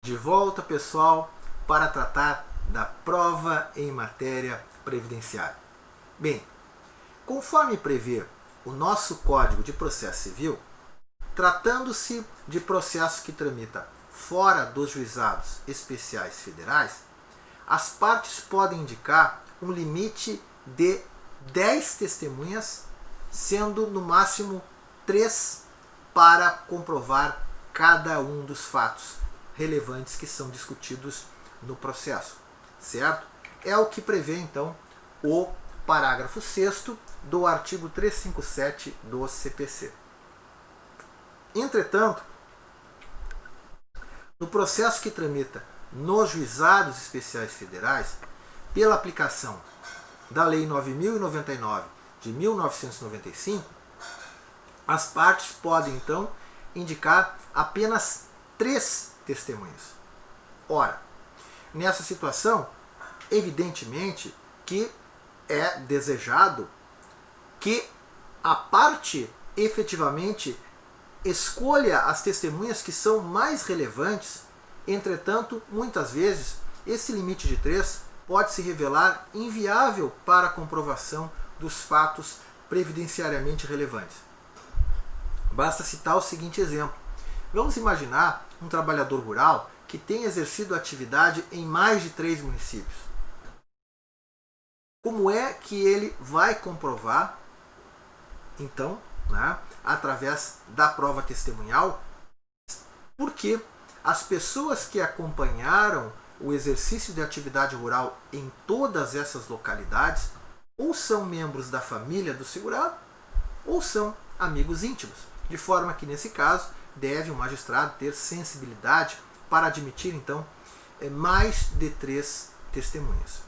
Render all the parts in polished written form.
De volta, pessoal, para tratar da prova em matéria previdenciária. Bem, conforme prevê o nosso Código de Processo Civil, tratando-se de processo que tramita fora dos juizados especiais federais, as partes podem indicar um limite de 10 testemunhas, sendo no máximo 3 para comprovar cada um dos fatos relevantes que são discutidos no processo, certo? É o que prevê, então, o parágrafo 6º do artigo 357 do CPC. Entretanto, no processo que tramita nos juizados especiais federais, pela aplicação da Lei 9.099 de 1995, as partes podem, então, indicar apenas 3 testemunhas. Ora, nessa situação, evidentemente que é desejado que a parte efetivamente escolha as testemunhas que são mais relevantes. Entretanto, muitas vezes, esse limite de 3 pode se revelar inviável para a comprovação dos fatos previdenciariamente relevantes. Basta citar o seguinte exemplo. Vamos imaginar um trabalhador rural que tem exercido atividade em mais de 3 municípios. Como é que ele vai comprovar, então, através da prova testemunhal, porque as pessoas que acompanharam o exercício de atividade rural em todas essas localidades ou são membros da família do segurado ou são amigos íntimos, de forma que, nesse caso, deve o magistrado ter sensibilidade para admitir, então, mais de 3 testemunhas.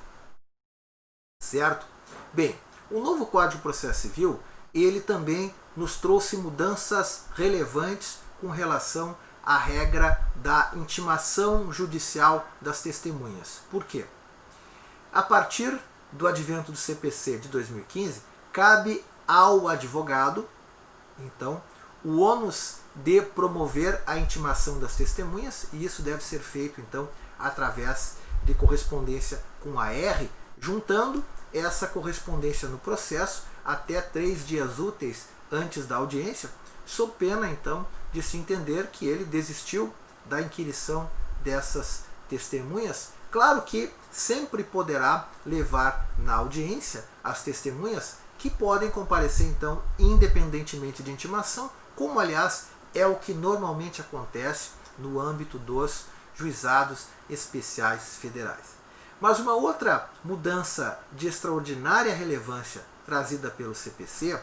Certo? Bem, o novo Código de Processo Civil, ele também nos trouxe mudanças relevantes com relação à regra da intimação judicial das testemunhas. Por quê? A partir do advento do CPC de 2015, cabe ao advogado, então, o ônus de promover a intimação das testemunhas, e isso deve ser feito, então, através de correspondência com a R, juntando essa correspondência no processo até 3 dias úteis antes da audiência, sob pena, então, de se entender que ele desistiu da inquirição dessas testemunhas. Claro que sempre poderá levar na audiência as testemunhas que podem comparecer, então, independentemente de intimação, como, aliás, é o que normalmente acontece no âmbito dos juizados especiais federais. Mas uma outra mudança de extraordinária relevância trazida pelo CPC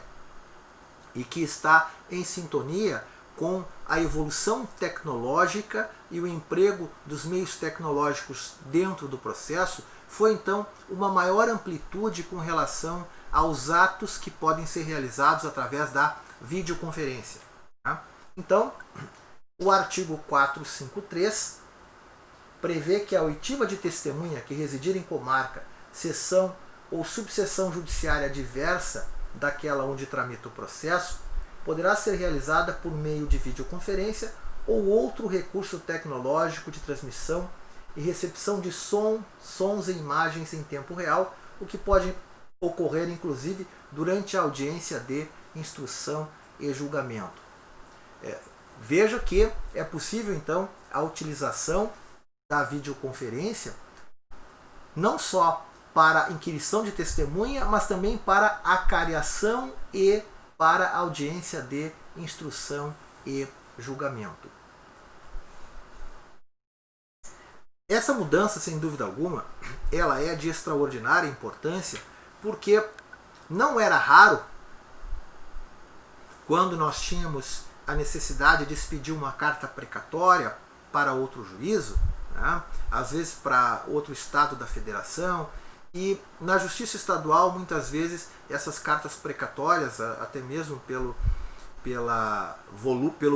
e que está em sintonia com a evolução tecnológica e o emprego dos meios tecnológicos dentro do processo foi, então, uma maior amplitude com relação aos atos que podem ser realizados através da videoconferência. Então, o artigo 453 prevê que a oitiva de testemunha que residir em comarca, seção ou subseção judiciária diversa daquela onde tramita o processo, poderá ser realizada por meio de videoconferência ou outro recurso tecnológico de transmissão e recepção de sons e imagens em tempo real, o que pode ocorrer, inclusive, durante a audiência de instrução e julgamento. Veja que é possível, então, a utilização da videoconferência não só para inquirição de testemunha, mas também para acariação e para audiência de instrução e julgamento. Essa mudança, sem dúvida alguma, ela é de extraordinária importância, porque não era raro, quando nós tínhamos a necessidade de expedir uma carta precatória para outro juízo, às vezes para outro estado da federação, e na justiça estadual, muitas vezes, essas cartas precatórias, até mesmo pelo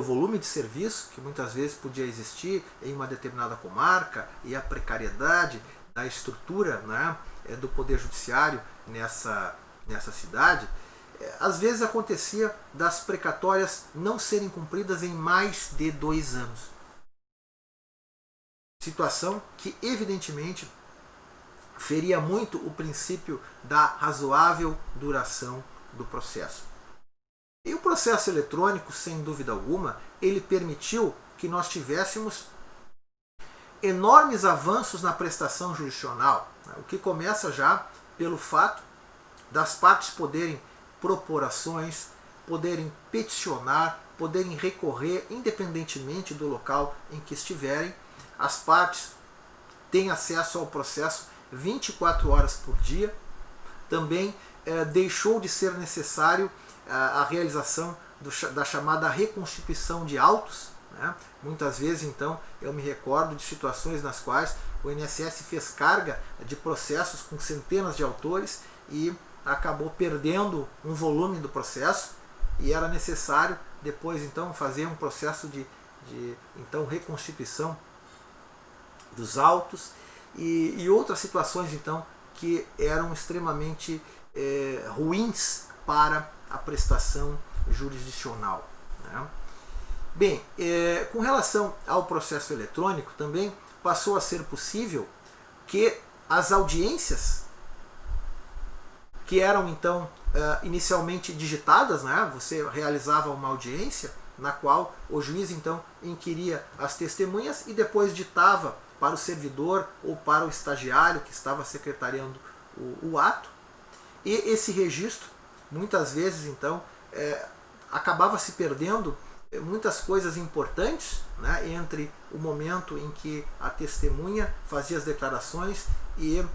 volume de serviço que muitas vezes podia existir em uma determinada comarca e a precariedade da estrutura, do Poder Judiciário nessa cidade, às vezes acontecia das precatórias não serem cumpridas em mais de 2 anos. situação que evidentemente feria muito o princípio da razoável duração do processo. E o processo eletrônico, sem dúvida alguma, ele permitiu que nós tivéssemos enormes avanços na prestação jurisdicional, o que começa já pelo fato das partes poderem propor ações, poderem peticionar, poderem recorrer independentemente do local em que estiverem. As partes têm acesso ao processo 24 horas por dia. Também deixou de ser necessário a realização da chamada reconstituição de autos. Muitas vezes, então, eu me recordo de situações nas quais o INSS fez carga de processos com centenas de autores e acabou perdendo um volume do processo, e era necessário depois então fazer um processo de então reconstituição dos autos e outras situações então que eram extremamente ruins para a prestação jurisdicional. Bem, com relação ao processo eletrônico, também passou a ser possível que as audiências, que eram então inicialmente digitadas, você realizava uma audiência na qual o juiz então inquiria as testemunhas e depois ditava para o servidor ou para o estagiário que estava secretariando o ato, e esse registro muitas vezes então acabava se perdendo muitas coisas importantes, entre o momento em que a testemunha fazia as declarações e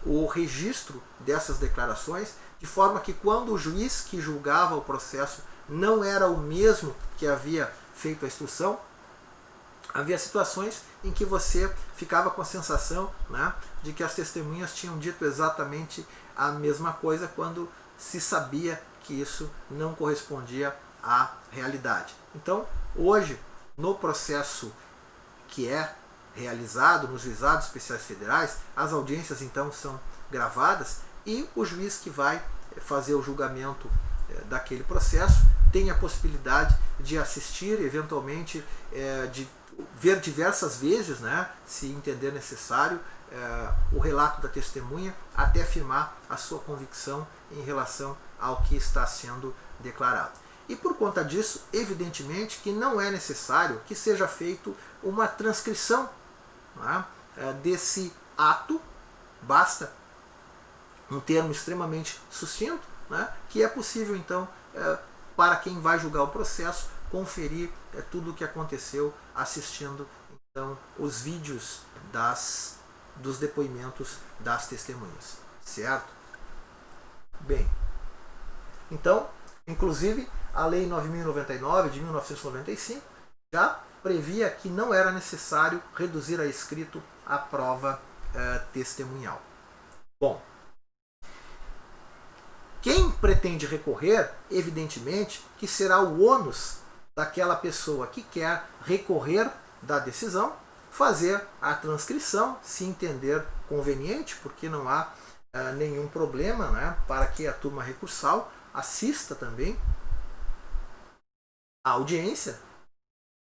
o registro dessas declarações, de forma que quando o juiz que julgava o processo não era o mesmo que havia feito a instrução, havia situações em que você ficava com a sensação de que as testemunhas tinham dito exatamente a mesma coisa, quando se sabia que isso não correspondia à realidade. Então, hoje, no processo que é realizado nos juizados especiais federais, as audiências então são gravadas e o juiz que vai fazer o julgamento daquele processo tem a possibilidade de assistir, eventualmente de ver diversas vezes, se entender necessário, o relato da testemunha, até afirmar a sua convicção em relação ao que está sendo declarado. E por conta disso, evidentemente que não é necessário que seja feito uma transcrição desse ato, basta um termo extremamente sucinto, que é possível então para quem vai julgar o processo conferir tudo o que aconteceu assistindo então os vídeos dos depoimentos das testemunhas, certo? Bem, então, inclusive a Lei 9.099 de 1995 já previa que não era necessário reduzir a escrito a prova testemunhal. Bom, quem pretende recorrer, evidentemente, que será o ônus daquela pessoa que quer recorrer da decisão, fazer a transcrição, se entender conveniente, porque não há nenhum problema, para que a turma recursal assista também a audiência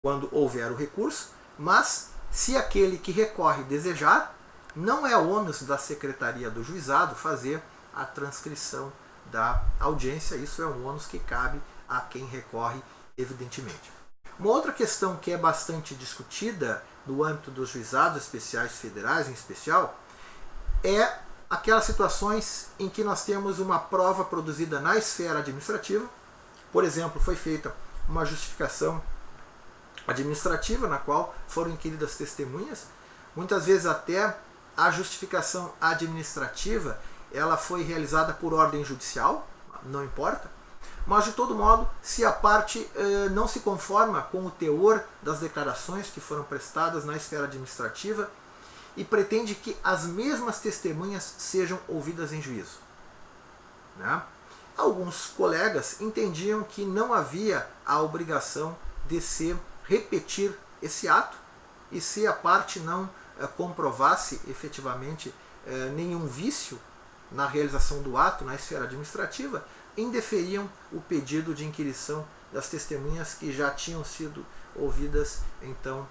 quando houver o recurso, mas se aquele que recorre desejar, não é ônus da secretaria do juizado fazer a transcrição da audiência. Isso é um ônus que cabe a quem recorre, evidentemente. Uma outra questão que é bastante discutida no âmbito dos juizados especiais federais, em especial, é aquelas situações em que nós temos uma prova produzida na esfera administrativa. Por exemplo, foi feita uma justificação administrativa na qual foram inquiridas testemunhas. Muitas vezes até a justificação administrativa ela foi realizada por ordem judicial, não importa. Mas, de todo modo, se a parte não se conforma com o teor das declarações que foram prestadas na esfera administrativa e pretende que as mesmas testemunhas sejam ouvidas em juízo, alguns colegas entendiam que não havia a obrigação de se repetir esse ato, e se a parte não comprovasse efetivamente nenhum vício na realização do ato na esfera administrativa, indeferiam o pedido de inquirição das testemunhas que já tinham sido ouvidas então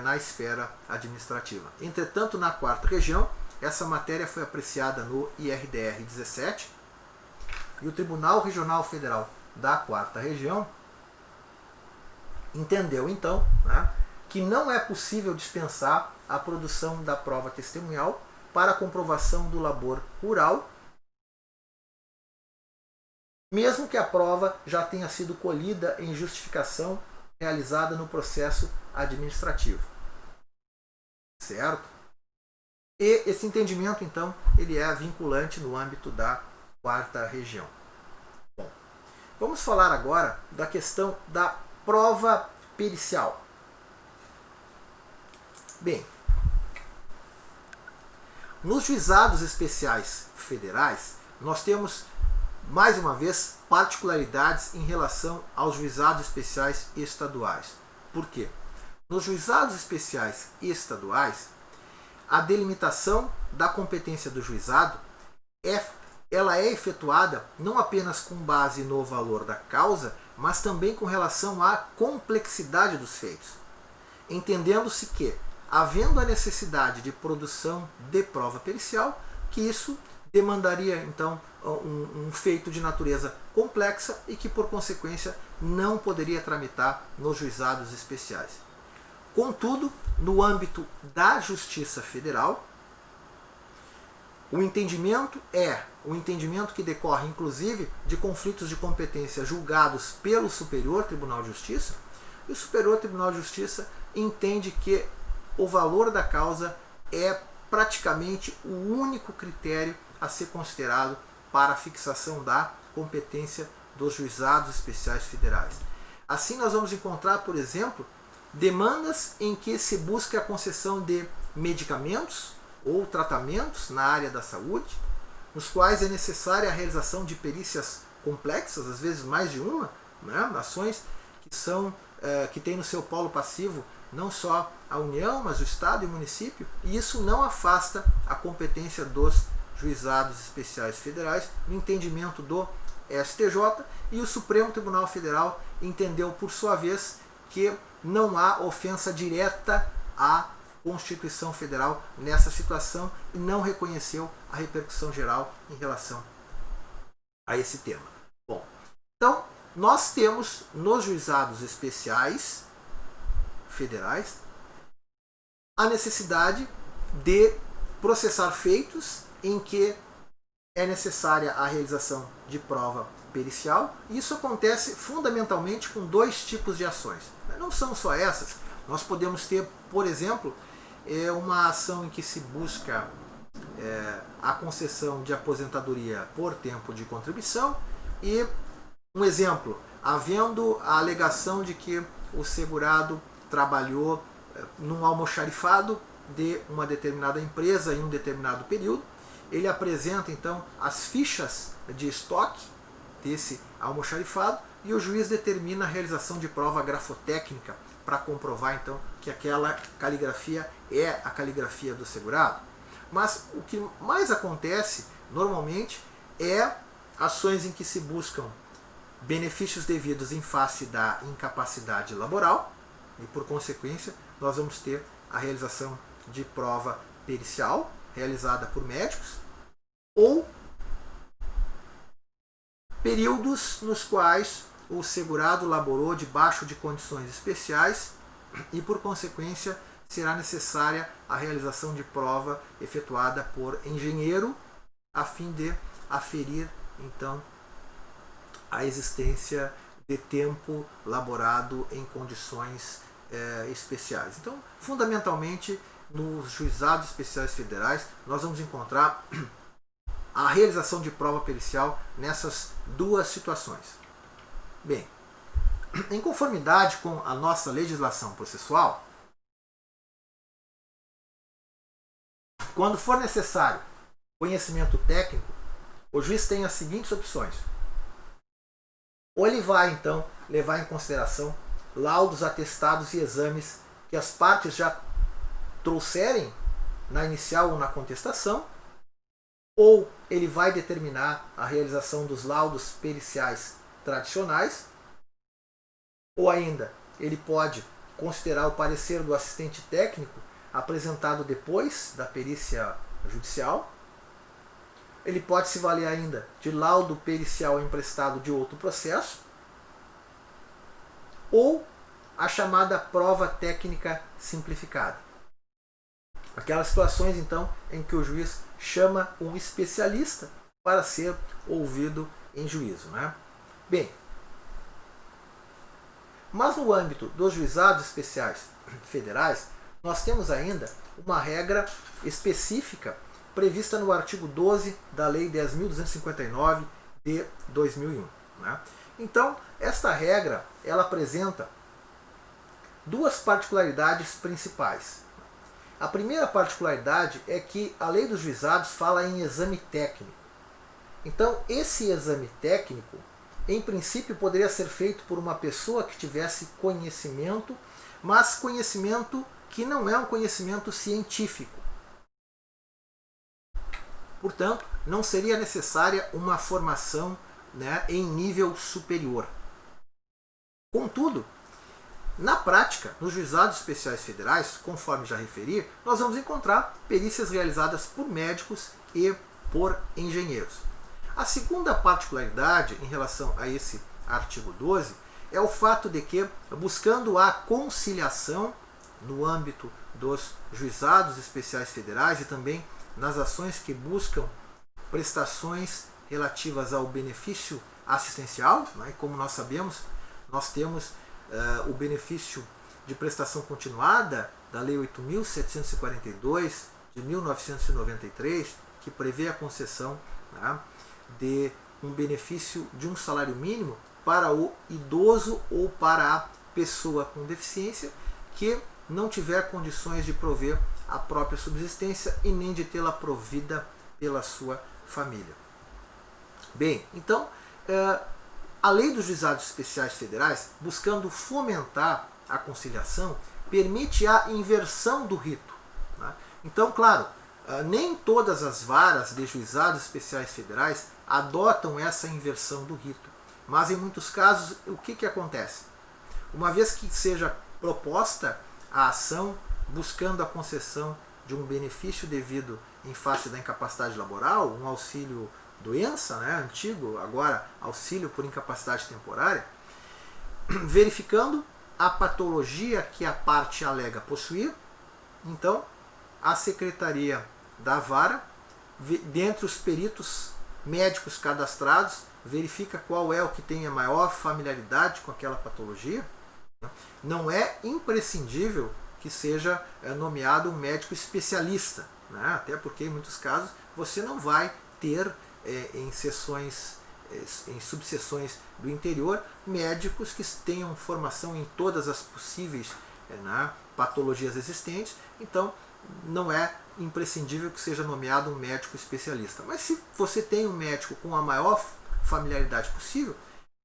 na esfera administrativa. Entretanto, na quarta região, essa matéria foi apreciada no IRDR 17 e o Tribunal Regional Federal da quarta região entendeu então, né, que não é possível dispensar a produção da prova testemunhal para a comprovação do labor rural, mesmo que a prova já tenha sido colhida em justificação realizada no processo administrativo. Certo? E esse entendimento, então, ele é vinculante no âmbito da quarta região. Bom, vamos falar agora da questão da prova pericial. Bem, nos juizados especiais federais, nós temos, mais uma vez, particularidades em relação aos juizados especiais estaduais. Por quê? Nos juizados especiais estaduais, a delimitação da competência do juizado ela é efetuada não apenas com base no valor da causa, mas também com relação à complexidade dos feitos. Entendendo-se que, havendo a necessidade de produção de prova pericial, que isso demandaria então um feito de natureza complexa e que, por consequência, não poderia tramitar nos juizados especiais. Contudo, no âmbito da Justiça Federal, o entendimento que decorre inclusive de conflitos de competência julgados pelo Superior Tribunal de Justiça, e o Superior Tribunal de Justiça entende que o valor da causa é praticamente o único critério a ser considerado para a fixação da competência dos juizados especiais federais. Assim, nós vamos encontrar, por exemplo, demandas em que se busca a concessão de medicamentos ou tratamentos na área da saúde, nos quais é necessária a realização de perícias complexas, às vezes mais de uma, né? Ações que têm no seu polo passivo não só a União, mas o Estado e o município, e isso não afasta a competência dos juizados especiais federais no entendimento do STJ, e o Supremo Tribunal Federal entendeu, por sua vez, que não há ofensa direta à Constituição Federal nessa situação e não reconheceu a repercussão geral em relação a esse tema. Bom, então nós temos nos juizados especiais federais a necessidade de processar feitos em que é necessária a realização de prova pericial, e isso acontece fundamentalmente com dois tipos de ações. Não são só essas. Nós podemos ter, por exemplo, uma ação em que se busca a concessão de aposentadoria por tempo de contribuição, e um exemplo, havendo a alegação de que o segurado trabalhou num almoxarifado de uma determinada empresa em um determinado período, ele apresenta então as fichas de estoque desse almoxarifado e o juiz determina a realização de prova grafotécnica para comprovar então que aquela caligrafia é a caligrafia do segurado. Mas o que mais acontece normalmente é ações em que se buscam benefícios devidos em face da incapacidade laboral, e por consequência nós vamos ter a realização de prova pericial realizada por médicos, ou períodos nos quais o segurado laborou debaixo de condições especiais e, por consequência, será necessária a realização de prova efetuada por engenheiro a fim de aferir, então, a existência de tempo laborado em condições especiais. Então, fundamentalmente, nos juizados especiais federais, nós vamos encontrar a realização de prova pericial nessas duas situações. Bem, em conformidade com a nossa legislação processual, quando for necessário conhecimento técnico, o juiz tem as seguintes opções. Ou ele vai, então, levar em consideração laudos, atestados e exames que as partes já trouxerem na inicial ou na contestação, ou ele vai determinar a realização dos laudos periciais tradicionais, Ou ainda, ele pode considerar o parecer do assistente técnico apresentado depois da perícia judicial. Ele pode se valer ainda de laudo pericial emprestado de outro processo. Ou a chamada prova técnica simplificada. Aquelas situações, então, em que o juiz chama um especialista para ser ouvido em juízo, né? Bem, mas no âmbito dos juizados especiais federais, nós temos ainda uma regra específica prevista no artigo 12 da Lei 10.259 de 2001. Né? Então, esta regra ela apresenta duas particularidades principais. A primeira particularidade é que a Lei dos Juizados fala em exame técnico. Então, esse exame técnico, em princípio, poderia ser feito por uma pessoa que tivesse conhecimento, mas conhecimento que não é um conhecimento científico. Portanto, não seria necessária uma formação, né, em nível superior. Contudo, na prática, nos juizados especiais federais, conforme já referi, nós vamos encontrar perícias realizadas por médicos e por engenheiros. A segunda particularidade em relação a esse artigo 12 é o fato de que, buscando a conciliação no âmbito dos juizados especiais federais e também nas ações que buscam prestações relativas ao benefício assistencial, né, e como nós sabemos, nós temos o benefício de prestação continuada da Lei 8.742 de 1993, que prevê a concessão, né, de um benefício de um salário mínimo para o idoso ou para a pessoa com deficiência que não tiver condições de prover a própria subsistência e nem de tê-la provida pela sua família. Bem, então, a Lei dos Juizados Especiais Federais, buscando fomentar a conciliação, permite a inversão do rito. Né? Então, claro, nem todas as varas de juizados especiais federais adotam essa inversão do rito. Mas, em muitos casos, o que acontece? Uma vez que seja proposta a ação buscando a concessão de um benefício devido em face da incapacidade laboral, um auxílio doença, né, antigo, agora auxílio por incapacidade temporária, verificando a patologia que a parte alega possuir, então a Secretaria da Vara, dentre os peritos médicos cadastrados, verifica qual é o que tem a maior familiaridade com aquela patologia. Não é imprescindível que seja nomeado um médico especialista, né? Até porque em muitos casos você não vai ter em sessões, em subseções do interior, médicos que tenham formação em todas as possíveis patologias existentes, então não é imprescindível que seja nomeado um médico especialista. Mas se você tem um médico com a maior familiaridade possível,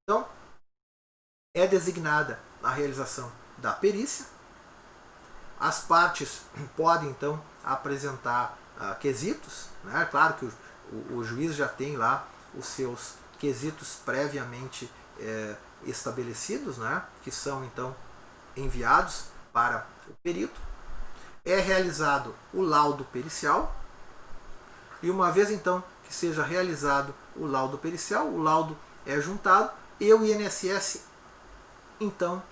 então é designada a realização da perícia. As partes podem então apresentar quesitos, né? Claro que o juiz já tem lá os seus quesitos previamente estabelecidos, né? Que são então enviados para o perito. É realizado o laudo pericial e uma vez então que seja realizado o laudo pericial, o laudo é juntado e o INSS então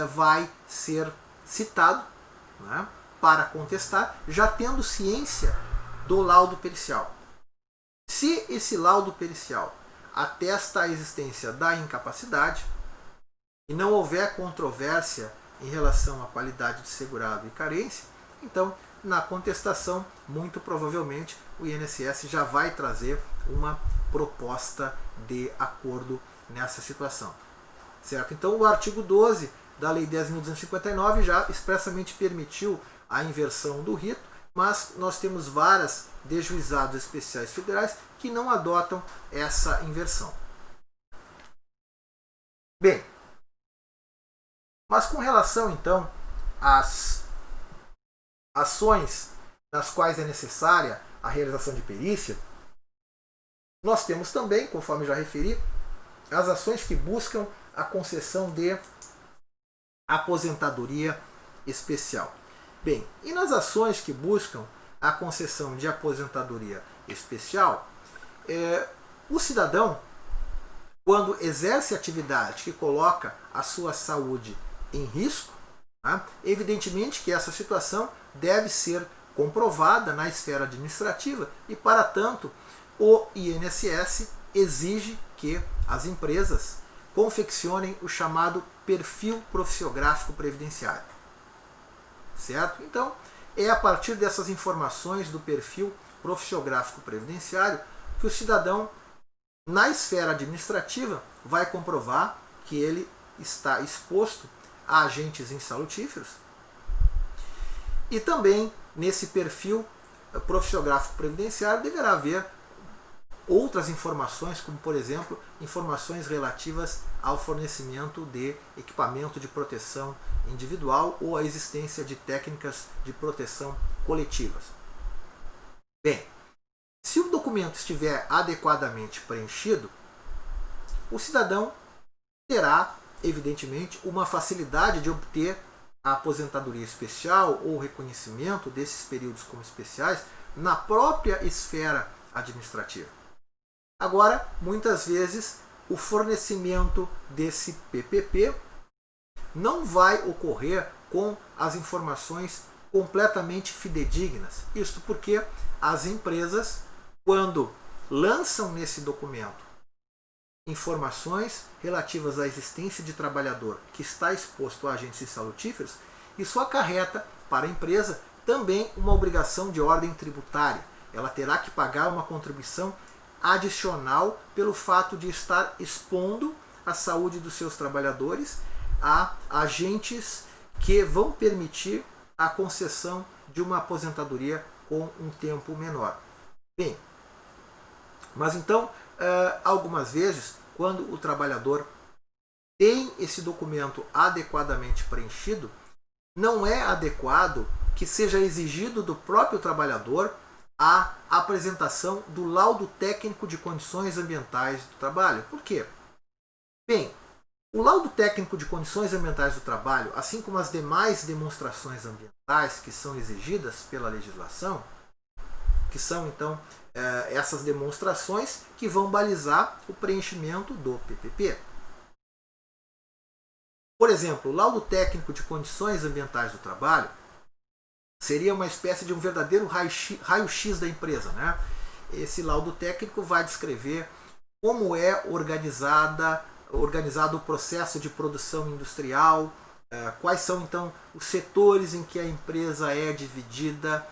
vai ser citado, né, para contestar, já tendo ciência do laudo pericial. Se esse laudo pericial atesta a existência da incapacidade e não houver controvérsia em relação à qualidade de segurado e carência, então na contestação, muito provavelmente, o INSS já vai trazer uma proposta de acordo nessa situação. Certo? Então o artigo 12 da Lei 10.259 já expressamente permitiu a inversão do rito, mas nós temos varas de juizados especiais federais que não adotam essa inversão. Bem, mas com relação então às ações nas quais é necessária a realização de perícia, nós temos também, conforme já referi, as ações que buscam a concessão de aposentadoria especial. Bem, e nas ações que buscam a concessão de aposentadoria especial, o cidadão, quando exerce atividade que coloca a sua saúde em risco, tá? Evidentemente que essa situação deve ser comprovada na esfera administrativa e, para tanto, o INSS exige que as empresas confeccionem o chamado perfil profissiográfico previdenciário. Certo? Então, é a partir dessas informações do perfil profissiográfico previdenciário que o cidadão, na esfera administrativa, vai comprovar que ele está exposto a agentes insalutíferos. E também, nesse perfil profissiográfico previdenciário, deverá haver outras informações, como, por exemplo, informações relativas ao fornecimento de equipamento de proteção individual ou a existência de técnicas de proteção coletivas. Bem, se o documento estiver adequadamente preenchido, o cidadão terá, evidentemente, uma facilidade de obter a aposentadoria especial ou o reconhecimento desses períodos como especiais na própria esfera administrativa. Agora, muitas vezes, o fornecimento desse PPP não vai ocorrer com as informações completamente fidedignas. Isto porque as empresas, quando lançam nesse documento informações relativas à existência de trabalhador que está exposto a agentes insalutíferos, isso acarreta para a empresa também uma obrigação de ordem tributária. Ela terá que pagar uma contribuição adicional pelo fato de estar expondo a saúde dos seus trabalhadores a agentes que vão permitir a concessão de uma aposentadoria com um tempo menor. Bem, mas então, algumas vezes, quando o trabalhador tem esse documento adequadamente preenchido, não é adequado que seja exigido do próprio trabalhador a apresentação do laudo técnico de condições ambientais do trabalho. Por quê? Bem, o laudo técnico de condições ambientais do trabalho, assim como as demais demonstrações ambientais que são exigidas pela legislação, que são então essas demonstrações que vão balizar o preenchimento do PPP. Por exemplo, o laudo técnico de condições ambientais do trabalho seria uma espécie de um verdadeiro raio-x da empresa, né? Esse laudo técnico vai descrever como é organizado o processo de produção industrial, quais são então os setores em que a empresa é dividida,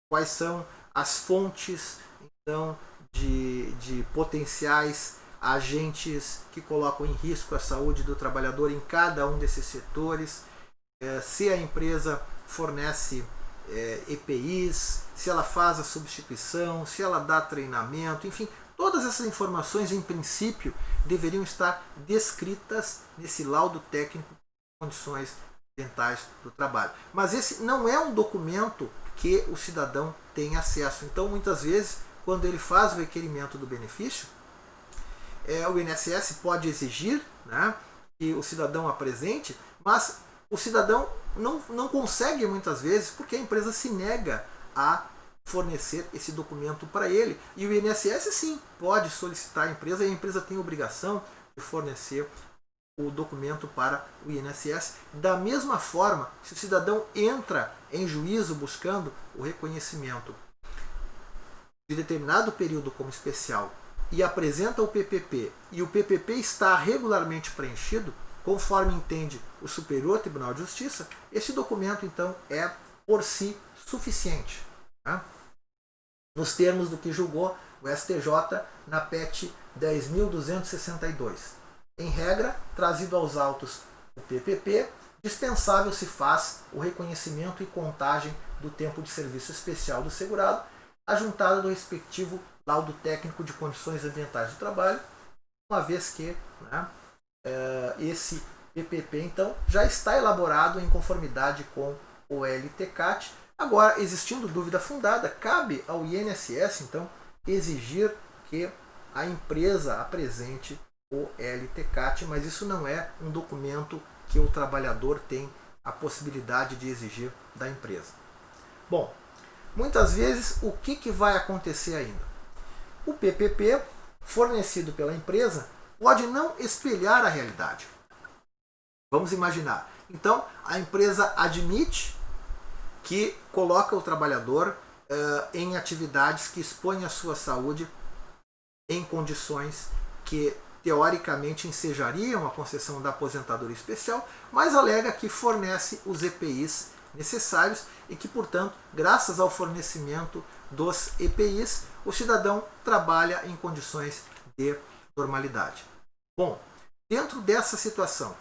quais são as fontes então de potenciais agentes que colocam em risco a saúde do trabalhador em cada um desses setores, se a empresa fornece EPIs, se ela faz a substituição, se ela dá treinamento, enfim, todas essas informações em princípio deveriam estar descritas nesse laudo técnico de condições ambientais do trabalho. Mas esse não é um documento que o cidadão tem acesso. Então, muitas vezes, quando ele faz o requerimento do benefício, o INSS pode exigir, né, que o cidadão apresente, mas o cidadão não consegue muitas vezes porque a empresa se nega a fornecer esse documento para ele. E o INSS sim pode solicitar à empresa e a empresa tem a obrigação de fornecer o documento para o INSS. Da mesma forma, se o cidadão entra em juízo buscando o reconhecimento de determinado período como especial e apresenta o PPP e o PPP está regularmente preenchido, conforme entende o Superior Tribunal de Justiça, esse documento então é por si suficiente, né? Nos termos do que julgou o STJ na PET 10.262. Em regra, trazido aos autos o PPP, dispensável se faz o reconhecimento e contagem do tempo de serviço especial do segurado, ajuntada do respectivo laudo técnico de condições ambientais do trabalho, uma vez que, né, esse PPP então já está elaborado em conformidade com o LTCAT. Agora, existindo dúvida fundada, cabe ao INSS então exigir que a empresa apresente o LTCAT, mas isso não é um documento que o trabalhador tem a possibilidade de exigir da empresa. Bom, muitas vezes o que vai acontecer ainda? O PPP fornecido pela empresa pode não espelhar a realidade. Vamos imaginar. Então, a empresa admite que coloca o trabalhador em atividades que expõem a sua saúde em condições que teoricamente ensejariam a concessão da aposentadoria especial, mas alega que fornece os EPIs necessários e que, portanto, graças ao fornecimento dos EPIs, o cidadão trabalha em condições de normalidade. Bom, dentro dessa situação,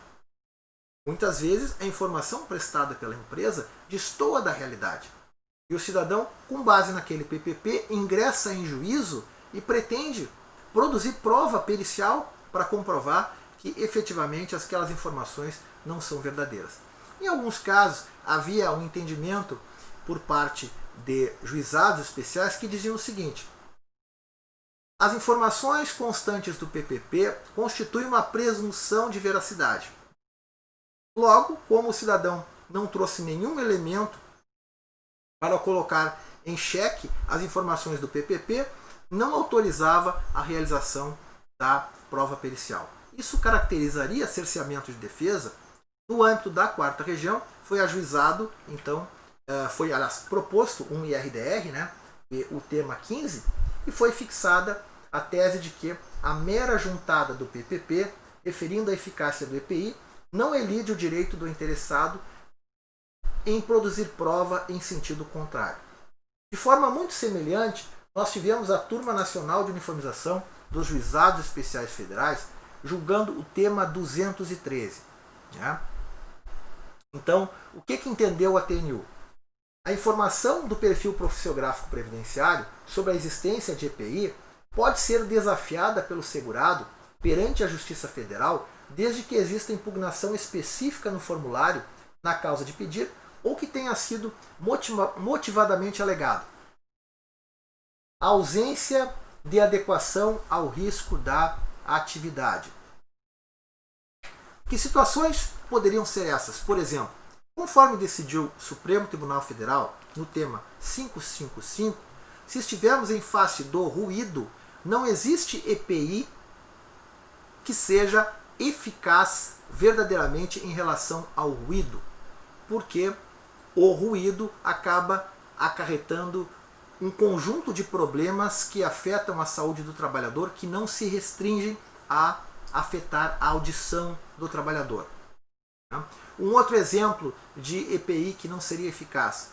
muitas vezes a informação prestada pela empresa destoa da realidade. E o cidadão, com base naquele PPP, ingressa em juízo e pretende produzir prova pericial para comprovar que efetivamente aquelas informações não são verdadeiras. Em alguns casos, havia um entendimento por parte de juizados especiais que diziam o seguinte: as informações constantes do PPP constituem uma presunção de veracidade. Logo, como o cidadão não trouxe nenhum elemento para colocar em xeque as informações do PPP, não autorizava a realização da prova pericial. Isso caracterizaria cerceamento de defesa. No âmbito da 4ª região, foi ajuizado, então, foi aliás, proposto um IRDR, né, o tema 15, e foi fixada a tese de que a mera juntada do PPP, referindo a eficácia do EPI, não elide o direito do interessado em produzir prova em sentido contrário. De forma muito semelhante, nós tivemos a Turma Nacional de Uniformização dos Juizados Especiais Federais julgando o tema 213. Né? Então, o que entendeu a TNU? A informação do perfil profissiográfico previdenciário sobre a existência de EPI pode ser desafiada pelo segurado perante a Justiça Federal desde que exista impugnação específica no formulário na causa de pedir ou que tenha sido motivadamente alegado a ausência de adequação ao risco da atividade. Que situações poderiam ser essas? Por exemplo, conforme decidiu o Supremo Tribunal Federal no tema 555, se estivermos em face do ruído, não existe EPI que seja eficaz verdadeiramente em relação ao ruído, porque o ruído acaba acarretando um conjunto de problemas que afetam a saúde do trabalhador, que não se restringem a afetar a audição do trabalhador. Um outro exemplo de EPI que não seria eficaz.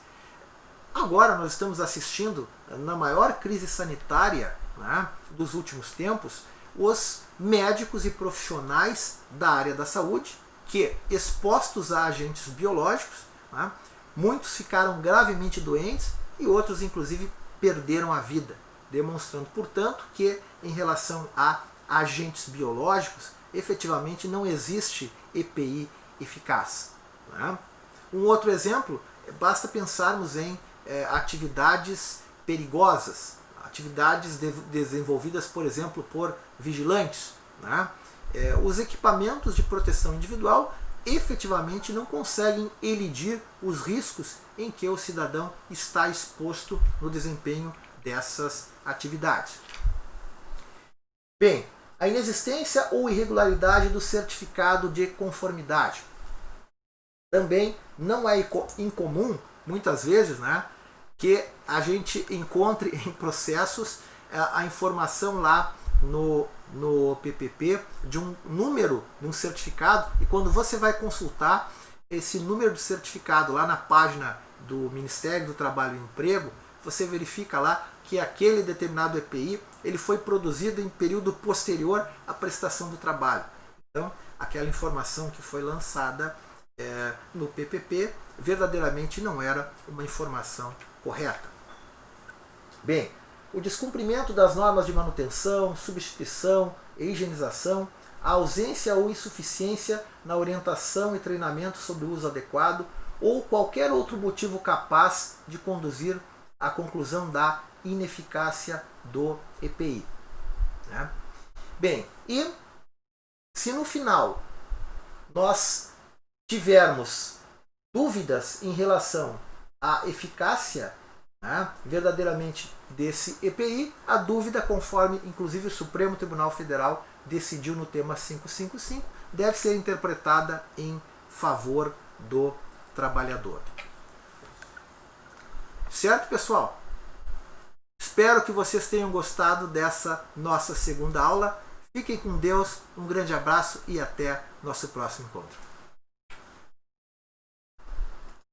Agora nós estamos assistindo, na maior crise sanitária, né, dos últimos tempos, os médicos e profissionais da área da saúde que, expostos a agentes biológicos, né, muitos ficaram gravemente doentes e outros, inclusive, perderam a vida, demonstrando, portanto, que, em relação a agentes biológicos, efetivamente não existe EPI eficaz. Né? Um outro exemplo, basta pensarmos em atividades perigosas, atividades desenvolvidas, por exemplo, por vigilantes. Né? Os equipamentos de proteção individual efetivamente não conseguem elidir os riscos em que o cidadão está exposto no desempenho dessas atividades. Bem, a inexistência ou irregularidade do certificado de conformidade. Também não é incomum, muitas vezes, né, que a gente encontre em processos a informação lá no PPP de um número de um certificado, e quando você vai consultar esse número de certificado lá na página do Ministério do Trabalho e Emprego, você verifica lá que aquele determinado EPI ele foi produzido em período posterior à prestação do trabalho. Então, aquela informação que foi lançada no PPP verdadeiramente não era uma informação correta. Bem, o descumprimento das normas de manutenção, substituição e higienização, a ausência ou insuficiência na orientação e treinamento sobre o uso adequado ou qualquer outro motivo capaz de conduzir à conclusão da ineficácia do EPI. Né? Bem, e Se no final nós tivermos dúvidas em relação à eficácia, né, verdadeiramente desse EPI, a dúvida, conforme inclusive o Supremo Tribunal Federal decidiu no tema 555, deve ser interpretada em favor do trabalhador. Certo, pessoal? Espero que vocês tenham gostado dessa nossa segunda aula. Fiquem com Deus, um grande abraço e até nosso próximo encontro.